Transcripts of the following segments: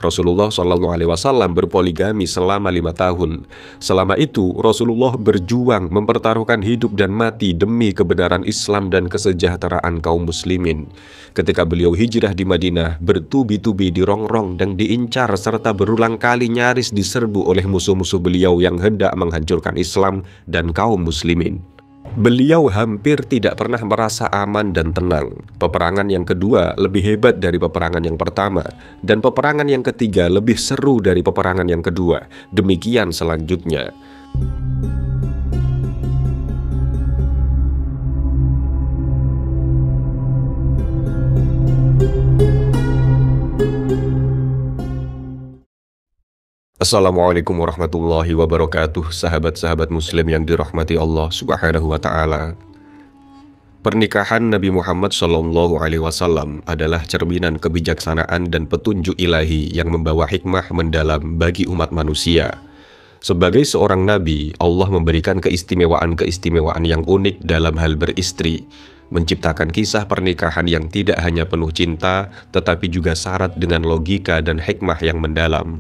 Rasulullah SAW berpoligami selama 5 tahun. Selama itu, Rasulullah berjuang mempertaruhkan hidup dan mati demi kebenaran Islam dan kesejahteraan kaum muslimin. Ketika beliau hijrah di Madinah, bertubi-tubi dirongrong dan diincar serta berulang kali nyaris diserbu oleh musuh-musuh beliau yang hendak menghancurkan Islam dan kaum muslimin. Beliau hampir tidak pernah merasa aman dan tenang. Peperangan yang kedua lebih hebat dari peperangan yang pertama, dan peperangan yang ketiga lebih seru dari peperangan yang kedua. Demikian selanjutnya. Assalamualaikum warahmatullahi wabarakatuh, sahabat-sahabat muslim yang dirahmati Allah Subhanahu wa Ta'ala. Pernikahan Nabi Muhammad SAW adalah cerminan kebijaksanaan dan petunjuk ilahi yang membawa hikmah mendalam bagi umat manusia. Sebagai seorang nabi, Allah memberikan keistimewaan-keistimewaan yang unik dalam hal beristri, menciptakan kisah pernikahan yang tidak hanya penuh cinta, tetapi juga syarat dengan logika dan hikmah yang mendalam.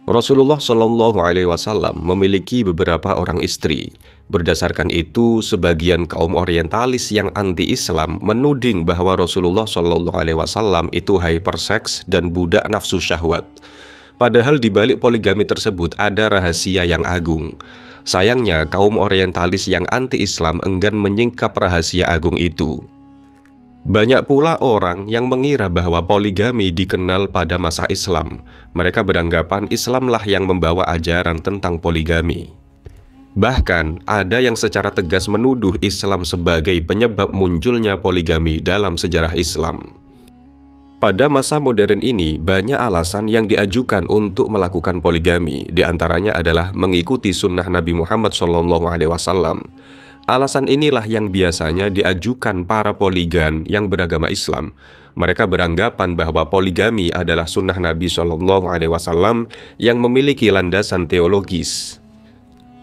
Rasulullah SAW memiliki beberapa orang istri. Berdasarkan itu, sebagian kaum orientalis yang anti-Islam menuding bahwa Rasulullah SAW itu hyperseks dan budak nafsu syahwat. Padahal di balik poligami tersebut ada rahasia yang agung. Sayangnya, kaum orientalis yang anti-Islam enggan menyingkap rahasia agung itu. Banyak pula orang yang mengira bahwa poligami dikenal pada masa Islam. Mereka beranggapan Islamlah yang membawa ajaran tentang poligami. Bahkan, ada yang secara tegas menuduh Islam sebagai penyebab munculnya poligami dalam sejarah Islam. Pada masa modern ini, banyak alasan yang diajukan untuk melakukan poligami. Di antaranya adalah mengikuti sunnah Nabi Muhammad SAW. Alasan inilah yang biasanya diajukan para poligan yang beragama Islam. Mereka beranggapan bahwa poligami adalah sunnah Nabi SAW yang memiliki landasan teologis,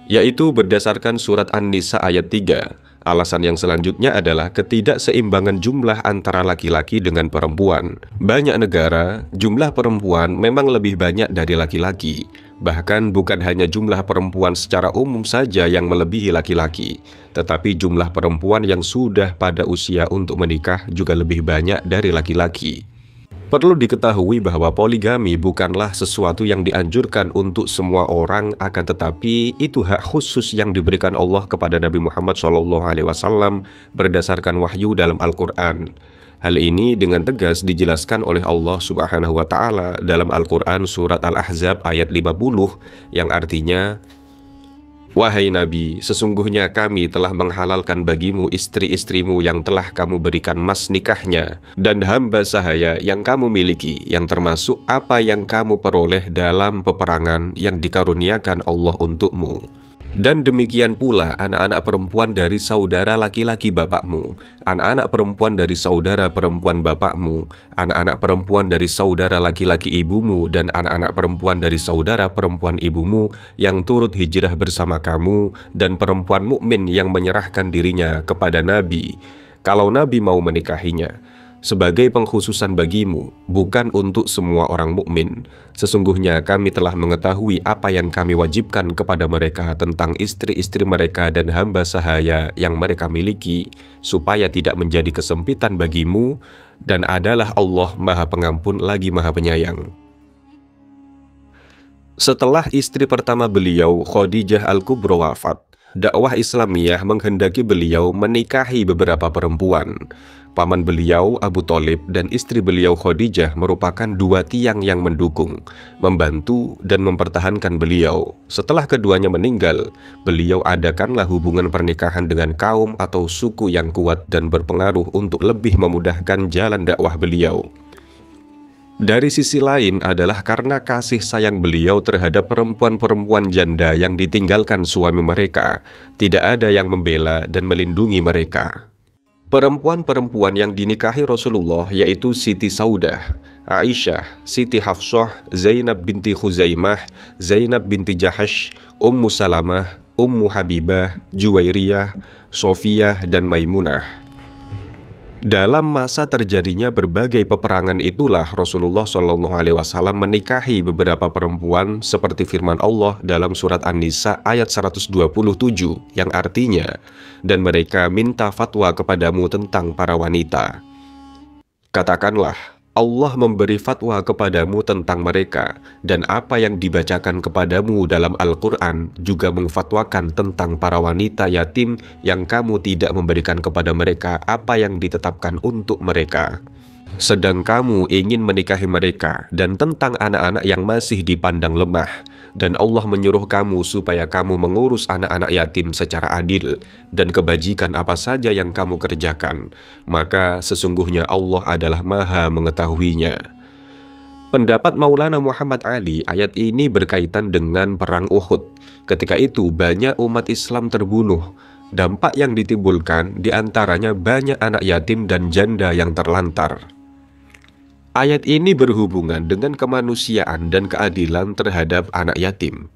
yaitu berdasarkan surat An-Nisa ayat 3. Alasan yang selanjutnya adalah ketidakseimbangan jumlah antara laki-laki dengan perempuan. Banyak negara, jumlah perempuan memang lebih banyak dari laki-laki. Bahkan bukan hanya jumlah perempuan secara umum saja yang melebihi laki-laki, tetapi jumlah perempuan yang sudah pada usia untuk menikah juga lebih banyak dari laki-laki. Perlu diketahui bahwa poligami bukanlah sesuatu yang dianjurkan untuk semua orang, akan tetapi itu hak khusus yang diberikan Allah kepada Nabi Muhammad SAW berdasarkan wahyu dalam Al-Quran. Hal ini dengan tegas dijelaskan oleh Allah Subhanahu wa Ta'ala dalam Al-Quran surat Al-Ahzab ayat 50, yang artinya, "Wahai Nabi, sesungguhnya kami telah menghalalkan bagimu istri-istrimu yang telah kamu berikan mas nikahnya, dan hamba sahaya yang kamu miliki, yang termasuk apa yang kamu peroleh dalam peperangan yang dikaruniakan Allah untukmu. Dan demikian pula anak-anak perempuan dari saudara laki-laki bapakmu, anak-anak perempuan dari saudara perempuan bapakmu, anak-anak perempuan dari saudara laki-laki ibumu, dan anak-anak perempuan dari saudara perempuan ibumu yang turut hijrah bersama kamu, dan perempuan mukmin yang menyerahkan dirinya kepada Nabi, kalau Nabi mau menikahinya, sebagai pengkhususan bagimu, bukan untuk semua orang mukmin. Sesungguhnya kami telah mengetahui apa yang kami wajibkan kepada mereka tentang istri-istri mereka dan hamba sahaya yang mereka miliki, supaya tidak menjadi kesempitan bagimu, dan adalah Allah Maha Pengampun lagi Maha Penyayang." Setelah istri pertama beliau, Khadijah Al-Kubra, wafat, dakwah Islamiyah menghendaki beliau menikahi beberapa perempuan. Paman beliau, Abu Thalib, dan istri beliau Khadijah merupakan dua tiang yang mendukung, membantu, dan mempertahankan beliau. Setelah keduanya meninggal, beliau adakanlah hubungan pernikahan dengan kaum atau suku yang kuat dan berpengaruh untuk lebih memudahkan jalan dakwah beliau. Dari sisi lain adalah karena kasih sayang beliau terhadap perempuan-perempuan janda yang ditinggalkan suami mereka, tidak ada yang membela dan melindungi mereka. Perempuan-perempuan yang dinikahi Rasulullah yaitu Siti Saudah, Aisyah, Siti Hafsah, Zainab binti Khuzaimah, Zainab binti Jahash, Ummu Salamah, Ummu Habibah, Juwairiyah, Sofiyah, dan Maimunah. Dalam masa terjadinya berbagai peperangan itulah Rasulullah SAW menikahi beberapa perempuan seperti firman Allah dalam surat An-Nisa ayat 127 yang artinya, dan mereka minta fatwa kepadamu tentang para wanita. Katakanlah, Allah memberi fatwa kepadamu tentang mereka, dan apa yang dibacakan kepadamu dalam Al-Quran juga mengfatwakan tentang para wanita yatim yang kamu tidak memberikan kepada mereka apa yang ditetapkan untuk mereka. Sedang kamu ingin menikahi mereka, dan tentang anak-anak yang masih dipandang lemah, dan Allah menyuruh kamu supaya kamu mengurus anak-anak yatim secara adil, dan kebajikan apa saja yang kamu kerjakan, maka sesungguhnya Allah adalah Maha mengetahuinya. Pendapat Maulana Muhammad Ali, ayat ini berkaitan dengan perang Uhud. Ketika itu banyak umat Islam terbunuh. Dampak yang ditimbulkan diantaranya banyak anak yatim dan janda yang terlantar. Ayat ini berhubungan dengan kemanusiaan dan keadilan terhadap anak yatim.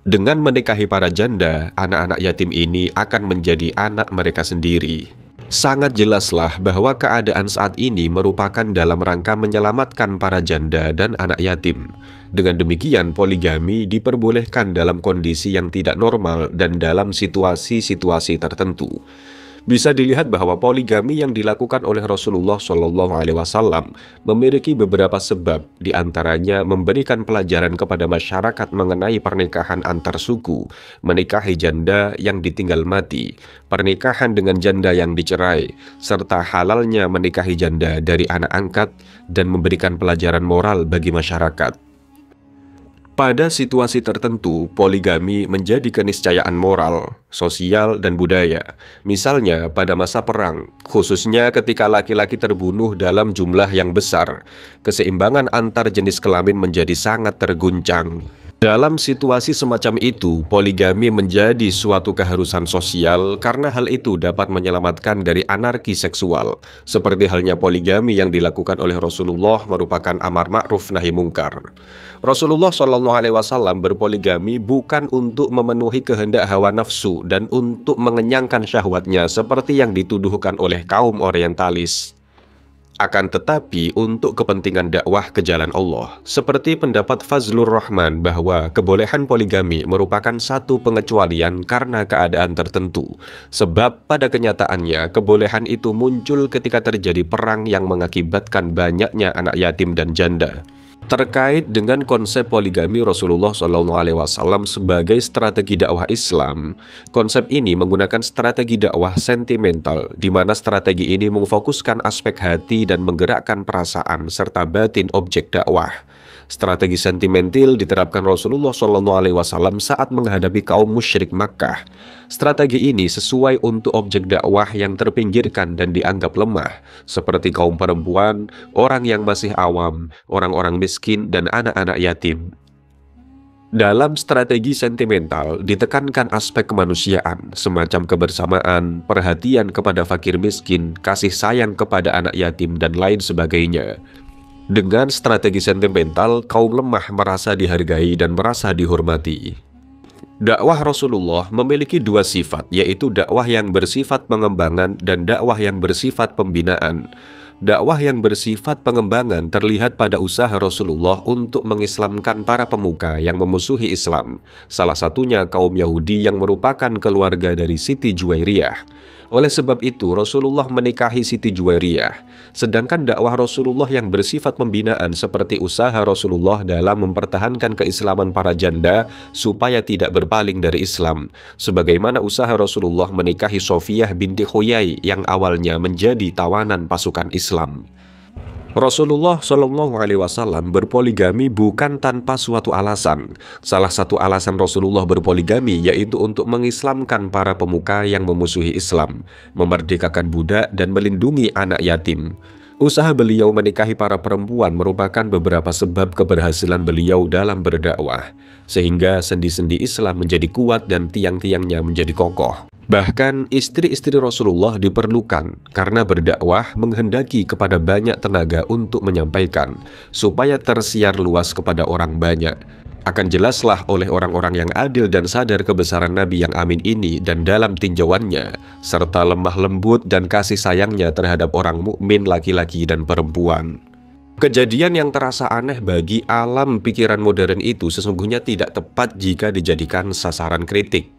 Dengan menikahi para janda, anak-anak yatim ini akan menjadi anak mereka sendiri. Sangat jelaslah bahwa keadaan saat ini merupakan dalam rangka menyelamatkan para janda dan anak yatim. Dengan demikian, poligami diperbolehkan dalam kondisi yang tidak normal dan dalam situasi-situasi tertentu. Bisa dilihat bahwa poligami yang dilakukan oleh Rasulullah SAW memiliki beberapa sebab, diantaranya memberikan pelajaran kepada masyarakat mengenai pernikahan antar suku, menikahi janda yang ditinggal mati, pernikahan dengan janda yang dicerai, serta halalnya menikahi janda dari anak angkat, dan memberikan pelajaran moral bagi masyarakat. Pada situasi tertentu, poligami menjadi keniscayaan moral, sosial, dan budaya. Misalnya pada masa perang, khususnya ketika laki-laki terbunuh dalam jumlah yang besar, keseimbangan antar jenis kelamin menjadi sangat terguncang. Dalam situasi semacam itu, poligami menjadi suatu keharusan sosial karena hal itu dapat menyelamatkan dari anarki seksual. Seperti halnya poligami yang dilakukan oleh Rasulullah merupakan amar ma'ruf nahi mungkar. Rasulullah SAW berpoligami bukan untuk memenuhi kehendak hawa nafsu dan untuk mengenyangkan syahwatnya seperti yang dituduhkan oleh kaum orientalis. Akan tetapi untuk kepentingan dakwah ke jalan Allah, seperti pendapat Fazlur Rahman bahwa kebolehan poligami merupakan satu pengecualian karena keadaan tertentu. Sebab pada kenyataannya kebolehan itu muncul ketika terjadi perang yang mengakibatkan banyaknya anak yatim dan janda. Terkait dengan konsep poligami Rasulullah SAW sebagai strategi dakwah Islam, konsep ini menggunakan strategi dakwah sentimental, di mana strategi ini memfokuskan aspek hati dan menggerakkan perasaan serta batin objek dakwah. Strategi sentimental diterapkan Rasulullah SAW saat menghadapi kaum musyrik Makkah. Strategi ini sesuai untuk objek dakwah yang terpinggirkan dan dianggap lemah, seperti kaum perempuan, orang yang masih awam, orang-orang miskin, dan anak-anak yatim. Dalam strategi sentimental ditekankan aspek kemanusiaan, semacam kebersamaan, perhatian kepada fakir miskin, kasih sayang kepada anak yatim, dan lain sebagainya. Dengan strategi sentimental, kaum lemah merasa dihargai dan merasa dihormati. Dakwah Rasulullah memiliki dua sifat, yaitu dakwah yang bersifat pengembangan dan dakwah yang bersifat pembinaan. Dakwah yang bersifat pengembangan terlihat pada usaha Rasulullah untuk mengislamkan para pemuka yang memusuhi Islam, salah satunya kaum Yahudi yang merupakan keluarga dari Siti Juwairiyah. Oleh sebab itu, Rasulullah menikahi Siti Juwairiyah. Sedangkan dakwah Rasulullah yang bersifat pembinaan seperti usaha Rasulullah dalam mempertahankan keislaman para janda supaya tidak berpaling dari Islam. Sebagaimana usaha Rasulullah menikahi Sofiyah binti Huyai yang awalnya menjadi tawanan pasukan Islam. Rasulullah SAW berpoligami bukan tanpa suatu alasan. Salah satu alasan Rasulullah berpoligami yaitu untuk mengislamkan para pemuka yang memusuhi Islam, memerdekakan budak, dan melindungi anak yatim. Usaha beliau menikahi para perempuan merupakan beberapa sebab keberhasilan beliau dalam berdakwah, sehingga sendi-sendi Islam menjadi kuat dan tiang-tiangnya menjadi kokoh. Bahkan istri-istri Rasulullah diperlukan karena berdakwah menghendaki kepada banyak tenaga untuk menyampaikan, supaya tersiar luas kepada orang banyak. Akan jelaslah oleh orang-orang yang adil dan sadar kebesaran Nabi yang amin ini dan dalam tinjauannya, serta lemah lembut dan kasih sayangnya terhadap orang mukmin laki-laki dan perempuan. Kejadian yang terasa aneh bagi alam pikiran modern itu sesungguhnya tidak tepat jika dijadikan sasaran kritik.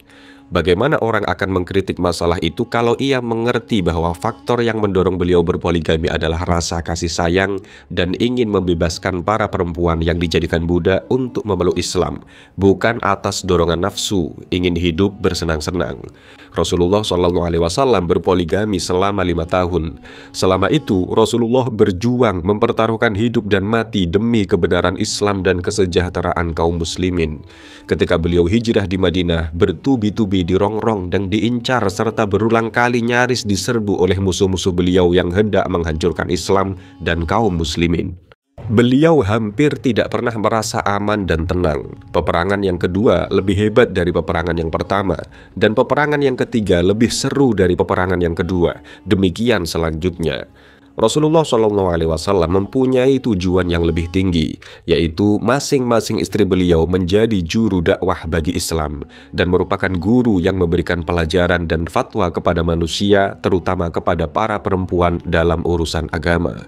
Bagaimana orang akan mengkritik masalah itu kalau ia mengerti bahwa faktor yang mendorong beliau berpoligami adalah rasa kasih sayang dan ingin membebaskan para perempuan yang dijadikan budak untuk memeluk Islam, bukan atas dorongan nafsu ingin hidup bersenang-senang. Rasulullah SAW berpoligami selama 5 tahun. Selama itu Rasulullah berjuang mempertaruhkan hidup dan mati demi kebenaran Islam dan kesejahteraan kaum muslimin. Ketika beliau hijrah di Madinah, bertubi-tubi dirongrong dan diincar serta berulang kali nyaris diserbu oleh musuh-musuh beliau yang hendak menghancurkan Islam dan kaum muslimin. Beliau hampir tidak pernah merasa aman dan tenang. Peperangan yang kedua lebih hebat dari peperangan yang pertama, dan peperangan yang ketiga lebih seru dari peperangan yang kedua. Demikian selanjutnya. Rasulullah SAW mempunyai tujuan yang lebih tinggi, yaitu masing-masing istri beliau menjadi juru dakwah bagi Islam dan merupakan guru yang memberikan pelajaran dan fatwa kepada manusia, terutama kepada para perempuan dalam urusan agama.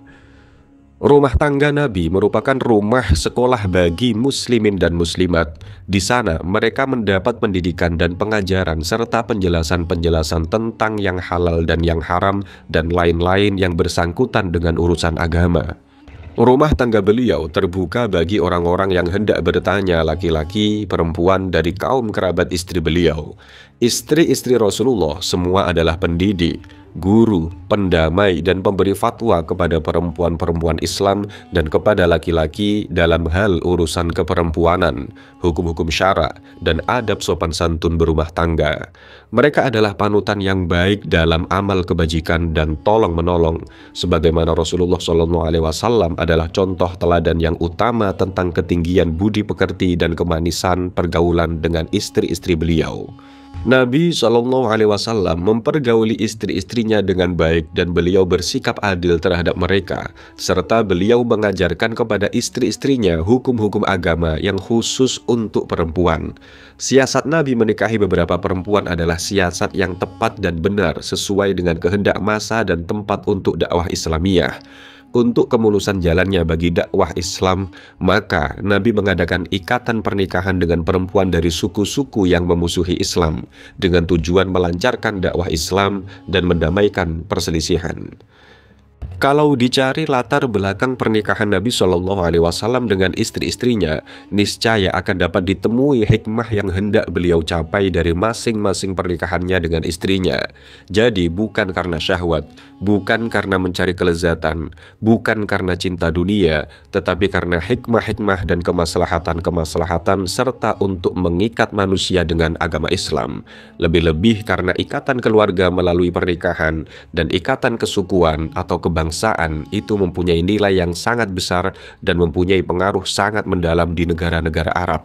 Rumah tangga Nabi merupakan rumah sekolah bagi muslimin dan muslimat. Di sana mereka mendapat pendidikan dan pengajaran serta penjelasan-penjelasan tentang yang halal dan yang haram dan lain-lain yang bersangkutan dengan urusan agama. Rumah tangga beliau terbuka bagi orang-orang yang hendak bertanya, laki-laki, perempuan dari kaum kerabat istri beliau. Istri-istri Rasulullah semua adalah pendidik, guru, pendamai, dan pemberi fatwa kepada perempuan-perempuan Islam dan kepada laki-laki dalam hal urusan keperempuanan, hukum-hukum syara, dan adab sopan santun berumah tangga. Mereka adalah panutan yang baik dalam amal kebajikan dan tolong-menolong, sebagaimana Rasulullah SAW adalah contoh teladan yang utama tentang ketinggian budi pekerti dan kemanisan pergaulan dengan istri-istri beliau. Nabi SAW mempergauli istri-istrinya dengan baik dan beliau bersikap adil terhadap mereka, serta beliau mengajarkan kepada istri-istrinya hukum-hukum agama yang khusus untuk perempuan. Siasat Nabi menikahi beberapa perempuan adalah siasat yang tepat dan benar sesuai dengan kehendak masa dan tempat untuk dakwah Islamiyah. Untuk kemulusan jalannya bagi dakwah Islam, maka Nabi mengadakan ikatan pernikahan dengan perempuan dari suku-suku yang memusuhi Islam dengan tujuan melancarkan dakwah Islam dan mendamaikan perselisihan. Kalau dicari latar belakang pernikahan Nabi SAW dengan istri-istrinya, niscaya akan dapat ditemui hikmah yang hendak beliau capai dari masing-masing pernikahannya dengan istrinya. Jadi bukan karena syahwat, bukan karena mencari kelezatan, bukan karena cinta dunia, tetapi karena hikmah-hikmah dan kemaslahatan-kemaslahatan serta untuk mengikat manusia dengan agama Islam. Lebih-lebih karena ikatan keluarga melalui pernikahan dan ikatan kesukuan atau kebangsaan itu mempunyai nilai yang sangat besar dan mempunyai pengaruh sangat mendalam di negara-negara Arab.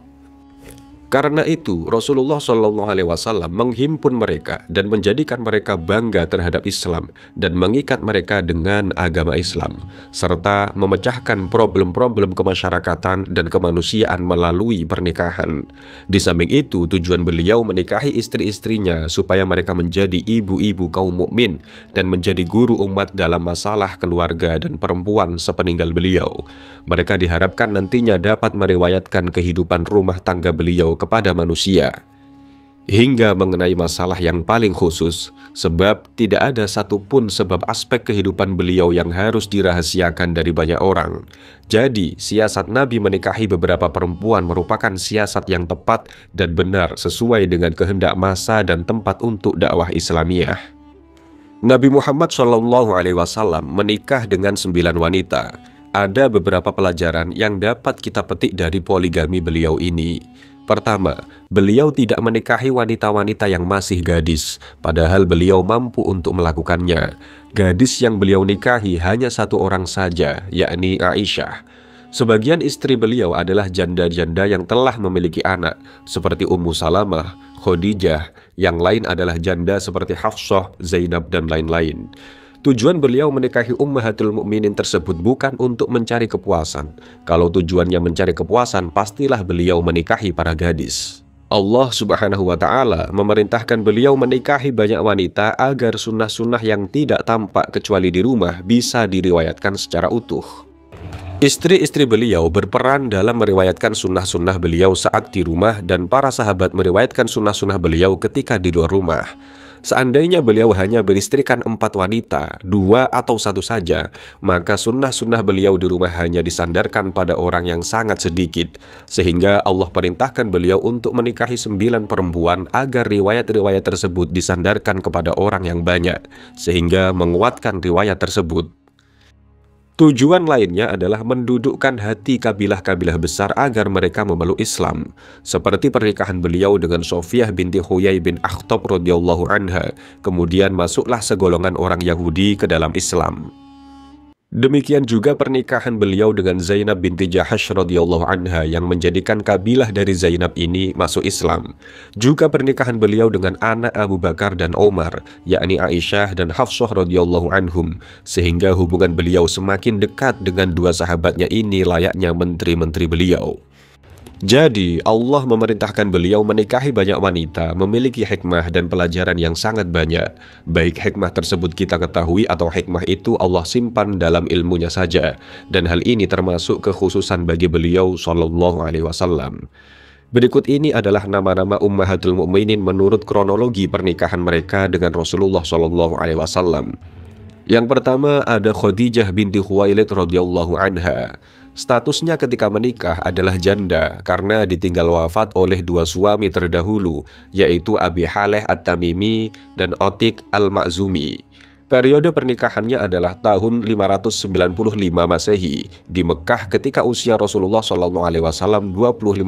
Karena itu, Rasulullah SAW menghimpun mereka dan menjadikan mereka bangga terhadap Islam dan mengikat mereka dengan agama Islam, serta memecahkan problem-problem kemasyarakatan dan kemanusiaan melalui pernikahan. Di samping itu, tujuan beliau menikahi istri-istrinya supaya mereka menjadi ibu-ibu kaum mukmin dan menjadi guru umat dalam masalah keluarga dan perempuan sepeninggal beliau. Mereka diharapkan nantinya dapat meriwayatkan kehidupan rumah tangga beliau kepada manusia, hingga mengenai masalah yang paling khusus, sebab tidak ada satupun sebab aspek kehidupan beliau yang harus dirahasiakan dari banyak orang. Jadi, siasat Nabi menikahi beberapa perempuan merupakan siasat yang tepat dan benar sesuai dengan kehendak masa dan tempat untuk dakwah Islamiyah. Nabi Muhammad SAW menikah dengan 9 wanita. Ada beberapa pelajaran yang dapat kita petik dari poligami beliau ini. Pertama, beliau tidak menikahi wanita-wanita yang masih gadis, padahal beliau mampu untuk melakukannya. Gadis yang beliau nikahi hanya 1 orang saja, yakni Aisyah. Sebagian istri beliau adalah janda-janda yang telah memiliki anak, seperti Ummu Salamah, Khadijah, yang lain adalah janda seperti Hafsah, Zainab, dan lain-lain. Tujuan beliau menikahi Ummahatul Mukminin tersebut bukan untuk mencari kepuasan. Kalau tujuannya mencari kepuasan, pastilah beliau menikahi para gadis. Allah Subhanahu wa Ta'ala memerintahkan beliau menikahi banyak wanita agar sunnah-sunnah yang tidak tampak kecuali di rumah bisa diriwayatkan secara utuh. Istri-istri beliau berperan dalam meriwayatkan sunnah-sunnah beliau saat di rumah, dan para sahabat meriwayatkan sunnah-sunnah beliau ketika di luar rumah. Seandainya beliau hanya beristrikan 4 wanita, 2 atau 1 saja, maka sunnah-sunnah beliau di rumah hanya disandarkan pada orang yang sangat sedikit. Sehingga Allah perintahkan beliau untuk menikahi 9 perempuan agar riwayat-riwayat tersebut disandarkan kepada orang yang banyak, sehingga menguatkan riwayat tersebut. Tujuan lainnya adalah mendudukkan hati kabilah-kabilah besar agar mereka memeluk Islam, seperti pernikahan beliau dengan Sofiyah binti Huyai bin Akhtab radhiyallahu anha. Kemudian masuklah segolongan orang Yahudi ke dalam Islam. Demikian juga pernikahan beliau dengan Zainab binti Jahash radhiyallahu anha yang menjadikan kabilah dari Zainab ini masuk Islam. Juga pernikahan beliau dengan anak Abu Bakar dan Omar, yakni Aisyah dan Hafsah radhiyallahu anhum, sehingga hubungan beliau semakin dekat dengan 2 sahabatnya ini layaknya menteri-menteri beliau. Jadi, Allah memerintahkan beliau menikahi banyak wanita, memiliki hikmah dan pelajaran yang sangat banyak. Baik hikmah tersebut kita ketahui atau hikmah itu Allah simpan dalam ilmunya saja. Dan hal ini termasuk kekhususan bagi beliau Shallallahu Alaihi Wasallam. Berikut ini adalah nama-nama Ummahatul Mukminin menurut kronologi pernikahan mereka dengan Rasulullah Shallallahu Alaihi Wasallam. Yang pertama ada Khadijah binti Khuwailid radhiyallahu anha. Statusnya ketika menikah adalah janda karena ditinggal wafat oleh 2 suami terdahulu, yaitu Abi Haleh At-Tamimi dan Otik Al-Ma'zumi. Periode pernikahannya adalah tahun 595 Masehi di Mekah ketika usia Rasulullah SAW 25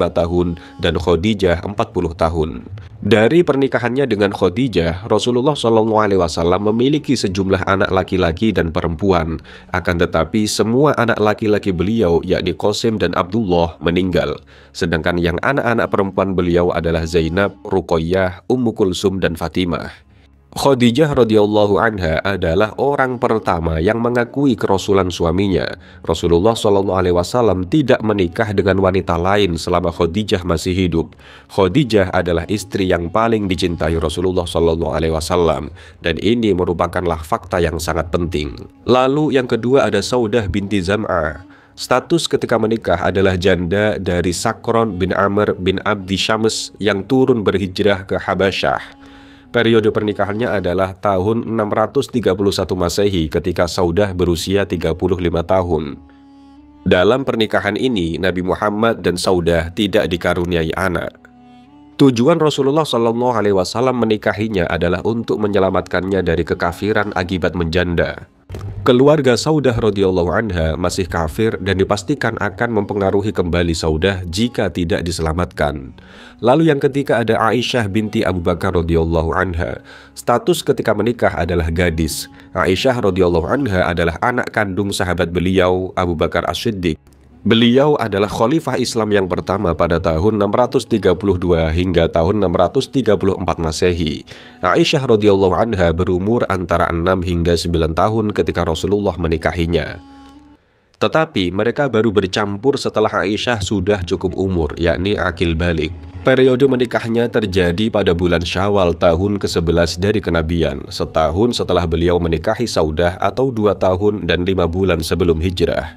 tahun dan Khadijah 40 tahun. Dari pernikahannya dengan Khadijah, Rasulullah SAW memiliki sejumlah anak laki-laki dan perempuan. Akan tetapi semua anak laki-laki beliau, yakni Qasim dan Abdullah, meninggal. Sedangkan yang anak-anak perempuan beliau adalah Zainab, Ruqayyah, Ummu Kulsum, dan Fatimah. Khadijah radhiyallahu anha adalah orang pertama yang mengakui kerasulan suaminya. Rasulullah SAW tidak menikah dengan wanita lain selama Khadijah masih hidup. Khadijah adalah istri yang paling dicintai Rasulullah SAW, dan ini merupakanlah fakta yang sangat penting. Lalu yang kedua ada Saudah binti Zam'ah. Status ketika menikah adalah janda dari Sakron bin Amr bin Abdi Syams yang turun berhijrah ke Habasyah. Periode pernikahannya adalah tahun 631 Masehi ketika Saudah berusia 35 tahun. Dalam pernikahan ini, Nabi Muhammad dan Saudah tidak dikaruniai anak. Tujuan Rasulullah SAW menikahinya adalah untuk menyelamatkannya dari kekafiran akibat menjanda. Keluarga Saudah radhiyallahu anha masih kafir dan dipastikan akan mempengaruhi kembali Saudah jika tidak diselamatkan. Lalu yang ketiga ada Aisyah binti Abu Bakar radhiyallahu anha. Status ketika menikah adalah gadis. Aisyah radhiyallahu anha adalah anak kandung sahabat beliau Abu Bakar As-Siddiq. Beliau adalah khalifah Islam yang pertama pada tahun 632 hingga tahun 634 Masehi. Aisyah radhiyallahu anha berumur antara 6 hingga 9 tahun ketika Rasulullah menikahinya. Tetapi mereka baru bercampur setelah Aisyah sudah cukup umur, yakni akil balik. Periode menikahnya terjadi pada bulan Syawal tahun ke-11 dari kenabian, setahun setelah beliau menikahi Saudah atau 2 tahun dan 5 bulan sebelum hijrah.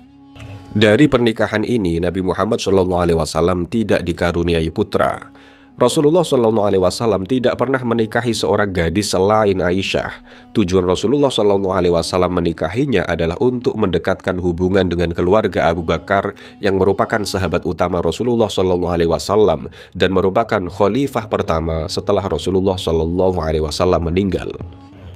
Dari pernikahan ini, Nabi Muhammad SAW tidak dikaruniai putra. Rasulullah SAW tidak pernah menikahi seorang gadis selain Aisyah. Tujuan Rasulullah SAW menikahinya adalah untuk mendekatkan hubungan dengan keluarga Abu Bakar yang merupakan sahabat utama Rasulullah SAW dan merupakan khalifah pertama setelah Rasulullah SAW meninggal.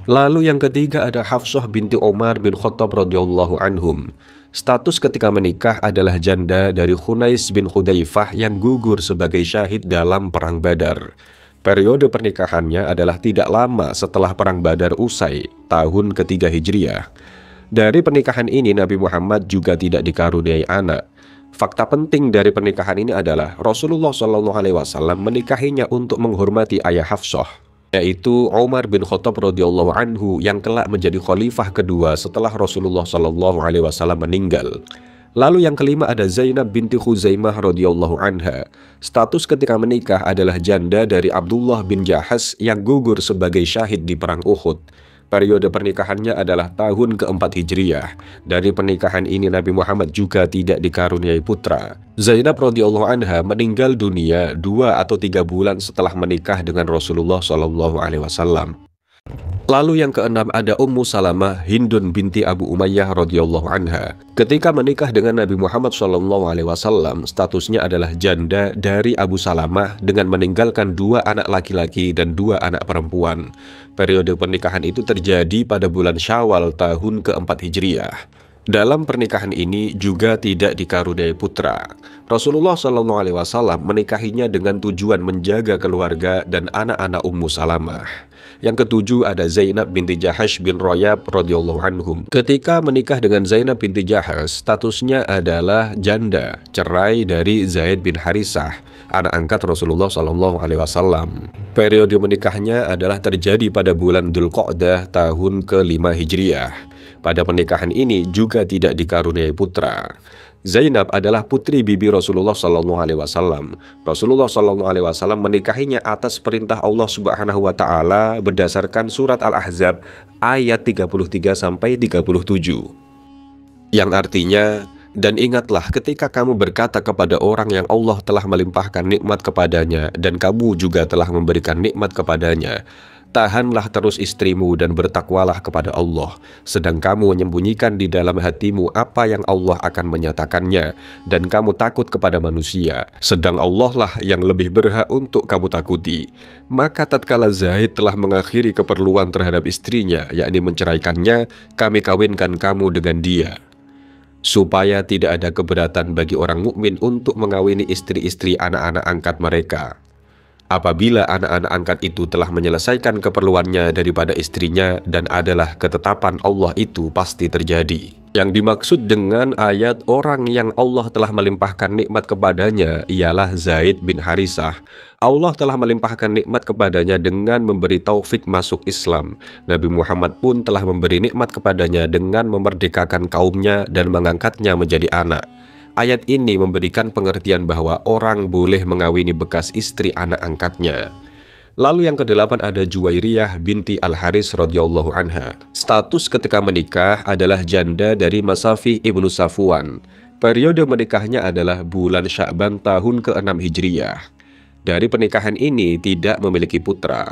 Lalu yang ketiga ada Hafsah binti Umar bin Khattab radhiyallahu anhum. Status ketika menikah adalah janda dari Khunais bin Hudzaifah yang gugur sebagai syahid dalam Perang Badar. Periode pernikahannya adalah tidak lama setelah Perang Badar usai, tahun ketiga Hijriah. Dari pernikahan ini Nabi Muhammad juga tidak dikaruniai anak. Fakta penting dari pernikahan ini adalah Rasulullah SAW menikahinya untuk menghormati ayah Hafsah. yaitu Umar bin Khattab radhiyallahu anhu yang kelak menjadi khalifah kedua setelah Rasulullah Shallallahu Alaihi Wasallam meninggal. Lalu yang kelima ada Zainab binti Khuzaimah radhiyallahu anha. Status ketika menikah adalah janda dari Abdullah bin Jahas yang gugur sebagai syahid di perang Uhud. Periode pernikahannya adalah tahun keempat Hijriyah. Dari pernikahan ini Nabi Muhammad juga tidak dikaruniai putra. Zainab radhiyallahu anha meninggal dunia 2 atau 3 bulan setelah menikah dengan Rasulullah Shallallahu Alaihi Wasallam. Lalu yang keenam ada Ummu Salamah Hindun binti Abu Umayyah radhiyallahu anha. Ketika menikah dengan Nabi Muhammad SAW, statusnya adalah janda dari Abu Salamah dengan meninggalkan 2 anak laki-laki dan 2 anak perempuan. Periode pernikahan itu terjadi pada bulan Syawal tahun keempat Hijriyah. Dalam pernikahan ini juga tidak dikaruniai putra. Rasulullah SAW menikahinya dengan tujuan menjaga keluarga dan anak-anak Ummu Salamah. Yang ketujuh ada Zainab binti Jahash bin Royab radhiyallahu anhum. Ketika menikah dengan Zainab binti Jahash, statusnya adalah janda, cerai dari Zaid bin Harisah, anak angkat Rasulullah SAW. Periode menikahnya adalah terjadi pada bulan Dzulqa'dah tahun ke-5 Hijriyah. Pada pernikahan ini juga tidak dikaruniai putra. Zainab adalah putri bibi Rasulullah SAW. Rasulullah SAW menikahinya atas perintah Allah Subhanahu wa Ta'ala berdasarkan surat Al-Ahzab ayat 33-37, yang artinya, dan ingatlah ketika kamu berkata kepada orang yang Allah telah melimpahkan nikmat kepadanya dan kamu juga telah memberikan nikmat kepadanya, tahanlah terus istrimu dan bertakwalah kepada Allah, sedang kamu menyembunyikan di dalam hatimu apa yang Allah akan menyatakannya, dan kamu takut kepada manusia, sedang Allah lah yang lebih berhak untuk kamu takuti. Maka tatkala Zaid telah mengakhiri keperluan terhadap istrinya, yakni menceraikannya, kami kawinkan kamu dengan dia, supaya tidak ada keberatan bagi orang mukmin untuk mengawini istri-istri anak-anak angkat mereka. Apabila anak-anak angkat itu telah menyelesaikan keperluannya daripada istrinya dan adalah ketetapan Allah, itu pasti terjadi. Yang dimaksud dengan ayat orang yang Allah telah melimpahkan nikmat kepadanya ialah Zaid bin Harisah. Allah telah melimpahkan nikmat kepadanya dengan memberi taufik masuk Islam. Nabi Muhammad pun telah memberi nikmat kepadanya dengan memerdekakan kaumnya dan mengangkatnya menjadi anak. Ayat ini memberikan pengertian bahwa orang boleh mengawini bekas istri anak angkatnya. Lalu yang kedelapan ada Juwairiyah binti Al-Haris radhiyallahu anha. Status ketika menikah adalah janda dari Masafi ibnu Safwan. Periode menikahnya adalah bulan Sya'ban tahun ke-6 Hijriyah. Dari pernikahan ini tidak memiliki putra.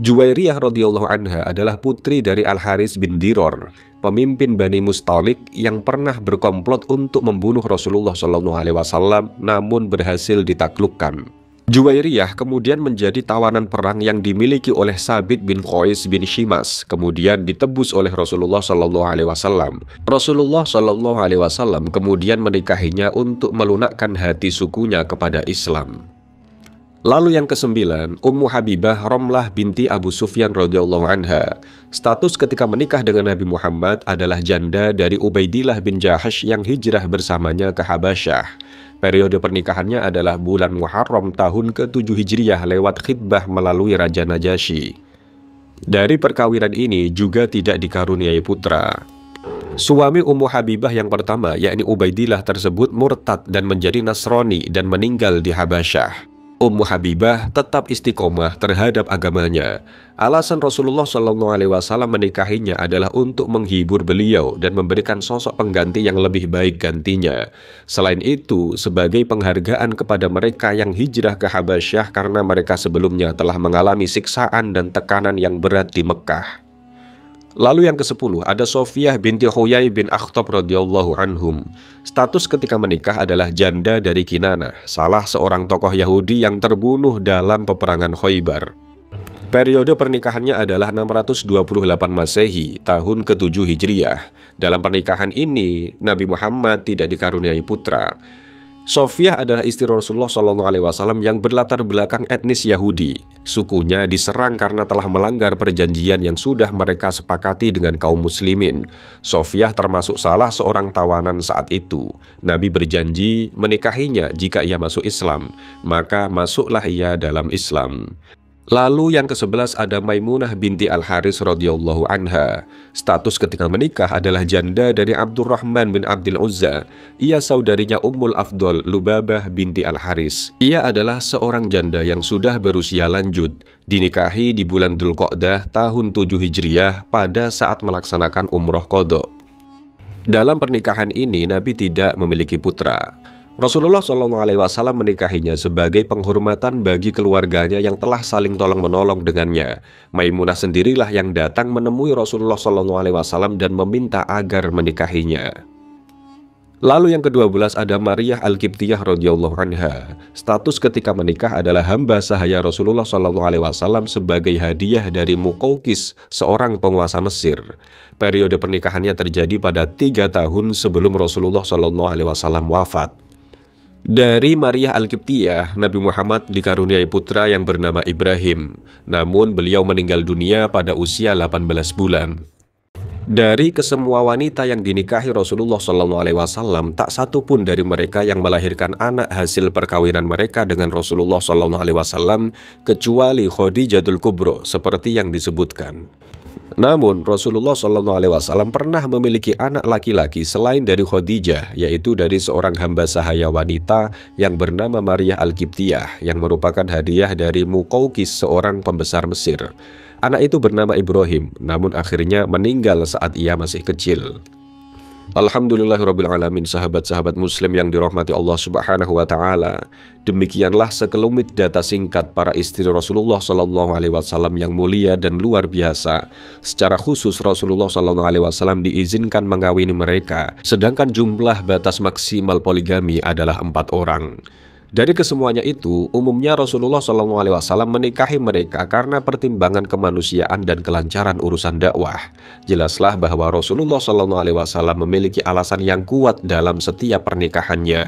Juwairiyah radhiyallahu anha adalah putri dari Al-Haris bin Diror, pemimpin Bani Mustalik yang pernah berkomplot untuk membunuh Rasulullah SAW, namun berhasil ditaklukkan. Juwairiyah kemudian menjadi tawanan perang yang dimiliki oleh Sabit bin Qais bin Shimas, kemudian ditebus oleh Rasulullah SAW. Rasulullah SAW kemudian menikahinya untuk melunakkan hati sukunya kepada Islam. Lalu yang kesembilan, Ummu Habibah Romlah binti Abu Sufyan radhiyallahu anha. Status ketika menikah dengan Nabi Muhammad adalah janda dari Ubaidillah bin Jahash yang hijrah bersamanya ke Habasyah. Periode pernikahannya adalah bulan Muharram tahun ke-7 Hijriyah lewat khitbah melalui Raja Najasyi. Dari perkawinan ini juga tidak dikaruniai putra. Suami Ummu Habibah yang pertama, yakni Ubaidillah tersebut murtad dan menjadi Nasrani dan meninggal di Habasyah. Ummu Habibah tetap istiqomah terhadap agamanya. Alasan Rasulullah SAW menikahinya adalah untuk menghibur beliau dan memberikan sosok pengganti yang lebih baik gantinya. Selain itu, sebagai penghargaan kepada mereka yang hijrah ke Habasyah karena mereka sebelumnya telah mengalami siksaan dan tekanan yang berat di Mekah. Lalu yang ke-10 ada Sofiyah binti Huyai bin Akhtab radhiyallahu anhum. Status ketika menikah adalah janda dari Kinanah, salah seorang tokoh Yahudi yang terbunuh dalam peperangan Khaybar. Periode pernikahannya adalah 628 Masehi, tahun ke-7 Hijriyah. Dalam pernikahan ini, Nabi Muhammad tidak dikaruniai putra. Sofiyah adalah istri Rasulullah SAW yang berlatar belakang etnis Yahudi. Sukunya diserang karena telah melanggar perjanjian yang sudah mereka sepakati dengan kaum muslimin. Sofiyah termasuk salah seorang tawanan saat itu. Nabi berjanji menikahinya jika ia masuk Islam, maka masuklah ia dalam Islam. Lalu yang ke-11 ada Maimunah binti Al-Haris radhiyallahu anha. Status ketika menikah adalah janda dari Abdurrahman bin Abdul Uzza. Ia saudarinya Ummul Afdol Lubabah binti Al-Haris. Ia adalah seorang janda yang sudah berusia lanjut, dinikahi di bulan Dzulqa'dah tahun 7 Hijriah pada saat melaksanakan umroh qadha. Dalam pernikahan ini Nabi tidak memiliki putra. Rasulullah SAW menikahinya sebagai penghormatan bagi keluarganya yang telah saling tolong-menolong dengannya. Maimunah sendirilah yang datang menemui Rasulullah SAW dan meminta agar menikahinya. Lalu yang ke-12 ada Maryah Al-Qibtiyah radhiyallahu anha. Status ketika menikah adalah hamba sahaya Rasulullah SAW sebagai hadiah dari Muqawqis, seorang penguasa Mesir. Periode pernikahannya terjadi pada 3 tahun sebelum Rasulullah SAW wafat. Dari Maryah Al-Qibtiyah, Nabi Muhammad dikaruniai putra yang bernama Ibrahim. Namun beliau meninggal dunia pada usia 18 bulan. Dari kesemua wanita yang dinikahi Rasulullah SAW, tak satu pun dari mereka yang melahirkan anak hasil perkawinan mereka dengan Rasulullah SAW, kecuali Khadijatul Kubro, seperti yang disebutkan. Namun Rasulullah SAW pernah memiliki anak laki-laki selain dari Khadijah, yaitu dari seorang hamba sahaya wanita yang bernama Maryah Al-Qibtiyah, yang merupakan hadiah dari Muqawqis, seorang pembesar Mesir. Anak itu bernama Ibrahim, namun akhirnya meninggal saat ia masih kecil. Alhamdulillahirrabbilalamin, sahabat-sahabat muslim yang dirahmati Allah subhanahu wa ta'ala. Demikianlah sekelumit data singkat para istri Rasulullah SAW yang mulia dan luar biasa. Secara khusus Rasulullah SAW diizinkan mengawini mereka, sedangkan jumlah batas maksimal poligami adalah 4 orang. Dari kesemuanya itu, umumnya Rasulullah SAW menikahi mereka karena pertimbangan kemanusiaan dan kelancaran urusan dakwah. Jelaslah bahwa Rasulullah SAW memiliki alasan yang kuat dalam setiap pernikahannya.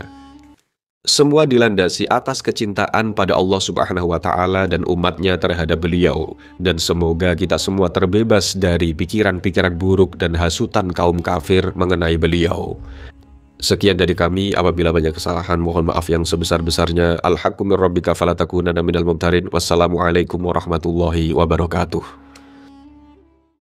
Semua dilandasi atas kecintaan pada Allah Subhanahu wa Ta'ala dan umatnya terhadap beliau. Dan semoga kita semua terbebas dari pikiran-pikiran buruk dan hasutan kaum kafir mengenai beliau. Sekian dari kami, apabila banyak kesalahan mohon maaf yang sebesar-besarnya. Al-haqqu min rabbika fala takunanna minal mumtarin. Wassalamualaikum warahmatullahi wabarakatuh.